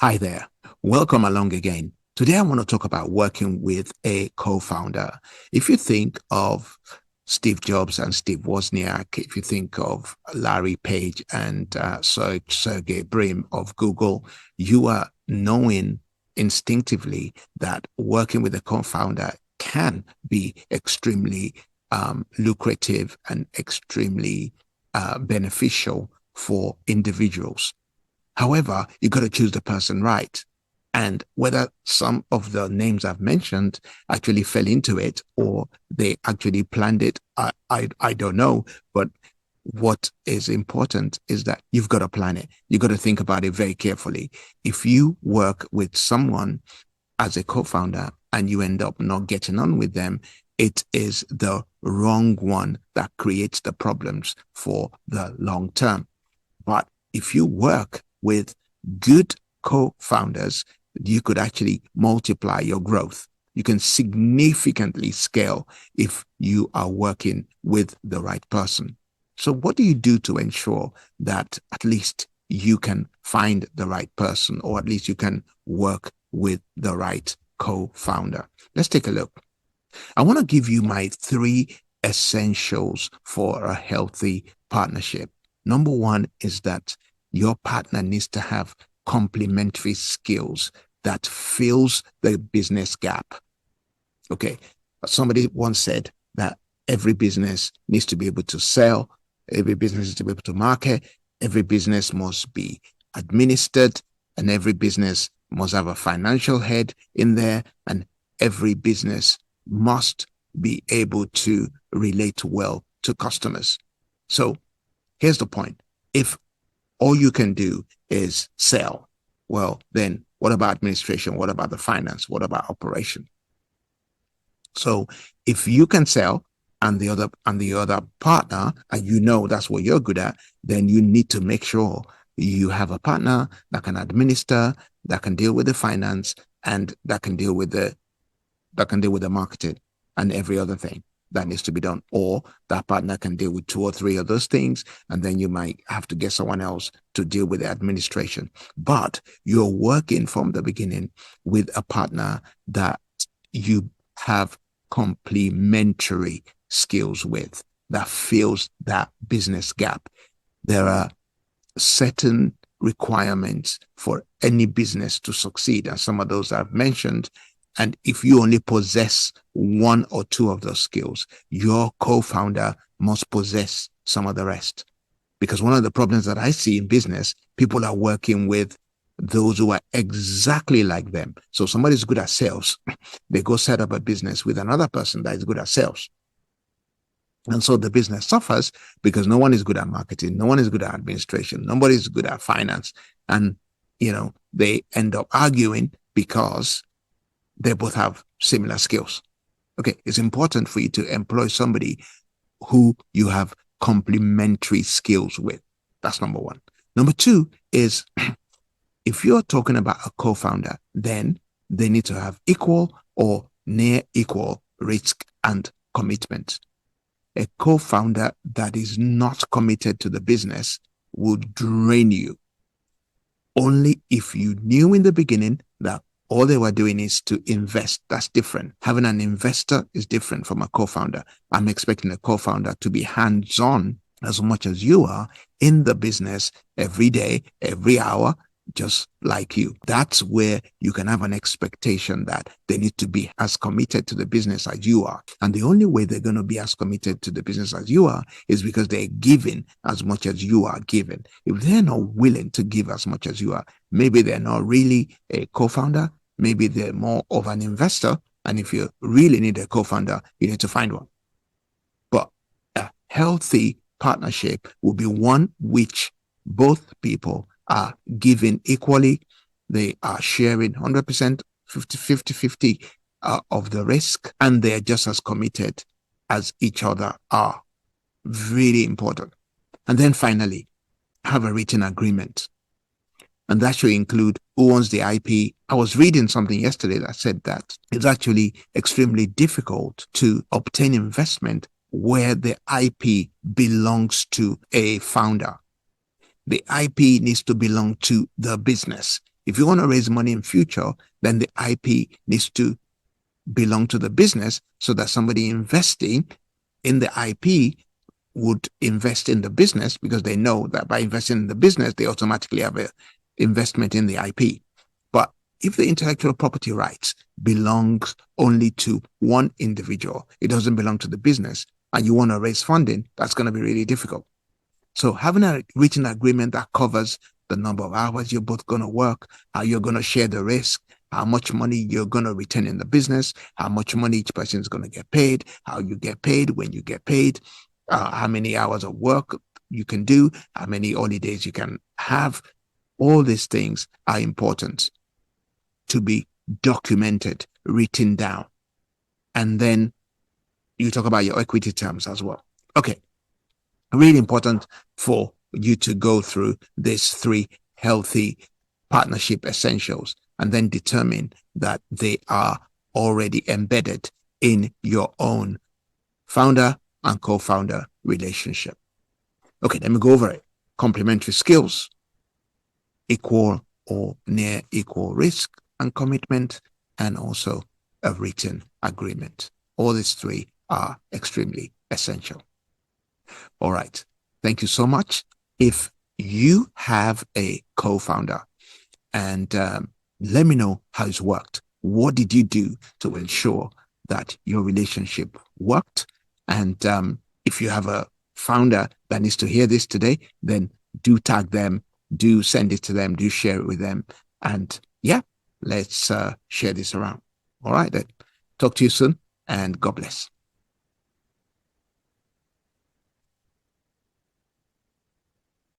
Hi there. Welcome along again. Today I want to talk about working with a co-founder. If you think of Steve Jobs and Steve Wozniak, if you think of Larry Page and Sergey Brin of Google, you are knowing instinctively that working with a co-founder can be extremely lucrative and extremely beneficial for individuals. However, you got to choose the person right. And whether some of the names I've mentioned actually fell into it or they actually planned it, I don't know. But what is important is that you've got to plan it. You've got to think about it very carefully. If you work with someone as a co-founder and you end up not getting on with them, it is the wrong one that creates the problems for the long term. But if you work with good co-founders, you could actually multiply your growth. You can significantly scale if you are working with the right person. So what do you do to ensure that at least you can find the right person, or at least you can work with the right co-founder? Let's take a look. I want to give you my 3 essentials for a healthy partnership. Number 1 is that your partner needs to have complementary skills that fills the business gap. Okay. Somebody once said that every business needs to be able to sell, every business needs to be able to market, every business must be administered, and every business must have a financial head in there, and every business must be able to relate well to customers. So here's the point. If all you can do is sell, well, then what about administration? What about the finance? What about operation? So if you can sell and the other partner, and you know that's what you're good at, then you need to make sure you have a partner that can administer, that can deal with the finance, and that can deal with the marketing and every other thing that needs to be done. Or that partner can deal with 2 or 3 of those things, and then you might have to get someone else to deal with the administration. But you're working from the beginning with a partner that you have complementary skills with, that fills that business gap. There are certain requirements for any business to succeed, and some of those I've mentioned. And if you only possess 1 or 2 of those skills, your co-founder must possess some of the rest. Because one of the problems that I see in business, people are working with those who are exactly like them. So somebody's good at sales. They go set up a business with another person that is good at sales. And so the business suffers because no one is good at marketing. No one is good at administration. Nobody is good at finance. And, they end up arguing because they both have similar skills. Okay, it's important for you to employ somebody who you have complementary skills with. That's number 1. Number 2 is if you're talking about a co-founder, then they need to have equal or near equal risk and commitment. A co-founder that is not committed to the business will drain you. Only if you knew in the beginning that all they were doing is to invest. That's different. Having an investor is different from a co-founder. I'm expecting a co-founder to be hands-on as much as you are in the business every day, every hour, just like you. That's where you can have an expectation that they need to be as committed to the business as you are. And the only way they're going to be as committed to the business as you are is because they're giving as much as you are giving. If they're not willing to give as much as you are, maybe they're not really a co-founder. Maybe they're more of an investor. And if you really need a co-founder, you need to find one. But a healthy partnership will be one which both people are giving equally. They are sharing 100%, 50 of the risk, and they're just as committed as each other are. Really important. And then finally, have a written agreement. And that should include who owns the IP. I was reading something yesterday that said that it's actually extremely difficult to obtain investment where the IP belongs to a founder. The IP needs to belong to the business. If you want to raise money in future, then the IP needs to belong to the business so that somebody investing in the IP would invest in the business, because they know that by investing in the business, they automatically have an investment in the IP. But if the intellectual property rights belongs only to one individual, it doesn't belong to the business, and you want to raise funding, that's going to be really difficult. So having a written agreement that covers the number of hours you're both going to work, how you're going to share the risk, how much money you're going to return in the business, how much money each person is going to get paid, how you get paid, when you get paid, how many hours of work you can do, how many holidays you can have. All these things are important to be documented, written down. And then you talk about your equity terms as well. Okay. Really important for you to go through these 3 healthy partnership essentials and then determine that they are already embedded in your own founder and co-founder relationship. Okay, let me go over it. Complementary skills, equal or near equal risk and commitment, and also a written agreement. All these 3 are extremely essential. All right. Thank you so much. If you have a co-founder, and let me know how it's worked. What did you do to ensure that your relationship worked? And if you have a founder that needs to hear this today, then do tag them, do send it to them, do share it with them. And yeah, let's share this around. All right, then. Talk to you soon, and God bless.